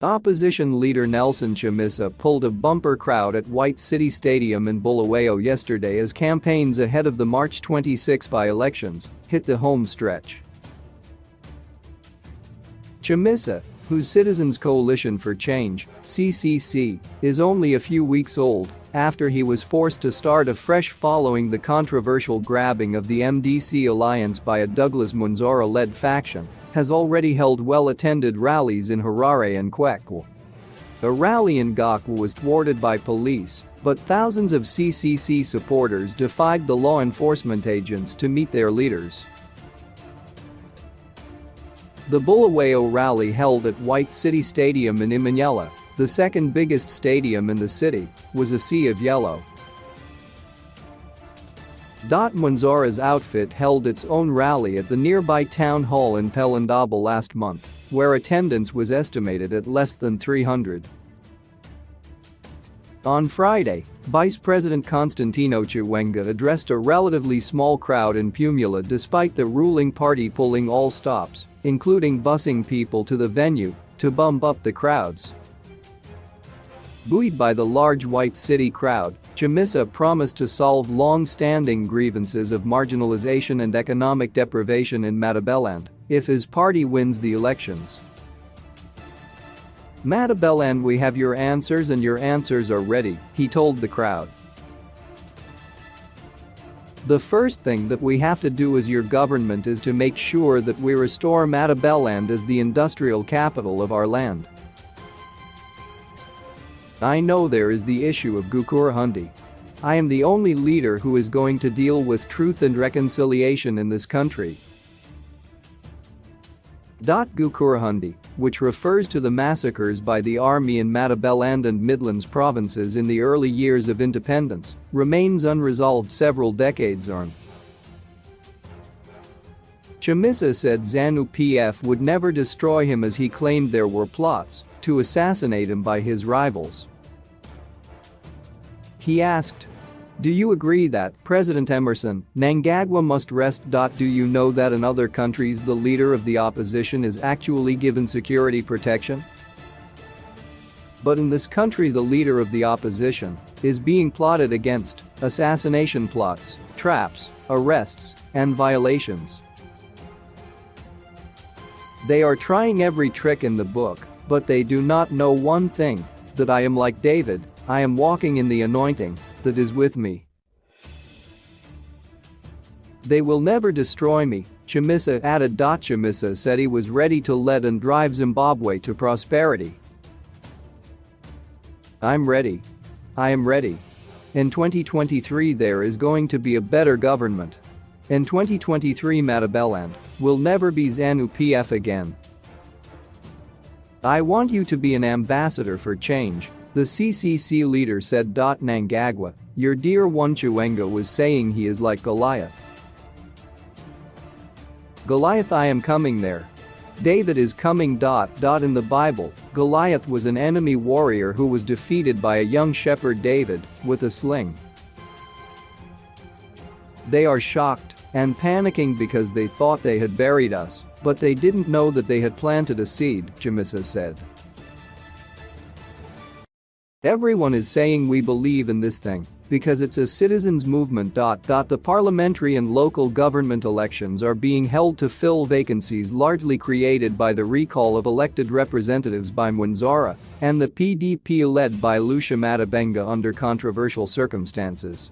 Opposition leader Nelson Chamisa pulled a bumper crowd at White City Stadium in Bulawayo yesterday as campaigns ahead of the March 26 by-elections hit the home stretch. Chamisa, whose Citizens Coalition for Change (CCC) is only a few weeks old after he was forced to start afresh following the controversial grabbing of the MDC alliance by a Douglas Munzora-led faction, has already held well-attended rallies in Harare and Kwekwe. A rally in Gakwa was thwarted by police, but thousands of CCC supporters defied the law enforcement agents to meet their leaders. The Bulawayo rally, held at White City Stadium in Imanyela, the second biggest stadium in the city, was a sea of yellow. Munzora's outfit held its own rally at the nearby town hall in Pelindaba last month, where attendance was estimated at less than 300. On Friday, Vice President Constantino Chiwenga addressed a relatively small crowd in Pumula despite the ruling party pulling all stops, including busing people to the venue, to bump up the crowds. Buoyed by the large White City crowd, Chamisa promised to solve long-standing grievances of marginalization and economic deprivation in Matabeland if his party wins the elections. "Matabeland, we have your answers and your answers are ready," he told the crowd. "The first thing that we have to do as your government is to make sure that we restore Matabeland as the industrial capital of our land. I know there is the issue of Gukurahundi. I am the only leader who is going to deal with truth and reconciliation in this country." Gukurahundi, which refers to the massacres by the army in Matabeland and Midlands provinces in the early years of independence, remains unresolved several decades on. Chamisa said ZANU-PF would never destroy him, as he claimed there were plots to assassinate him by his rivals. He asked, "Do you agree that President Emerson Mnangagwa must rest? Do you know that in other countries the leader of the opposition is actually given security protection? But in this country the leader of the opposition is being plotted against, assassination plots, traps, arrests, and violations. They are trying every trick in the book, but they do not know one thing, that I am like David, I am walking in the anointing that is with me. They will never destroy me," Chamisa added. Chamisa said he was ready to lead and drive Zimbabwe to prosperity. "I'm ready. I am ready. In 2023 there is going to be a better government. In 2023 Matabeland will never be ZANU-PF again. I want you to be an ambassador for change," the CCC leader said. Mnangagwa, your dear one Chiwenga, was saying he is like Goliath. Goliath, I am coming there. David is coming. In the Bible, Goliath was an enemy warrior who was defeated by a young shepherd David with a sling. They are shocked and panicking because they thought they had buried us, but they didn't know that they had planted a seed, Chamisa said. Everyone is saying we believe in this thing because it's a citizens' movement. The parliamentary and local government elections are being held to fill vacancies largely created by the recall of elected representatives by Munzora and the PDP led by Lucia Matabenga under controversial circumstances.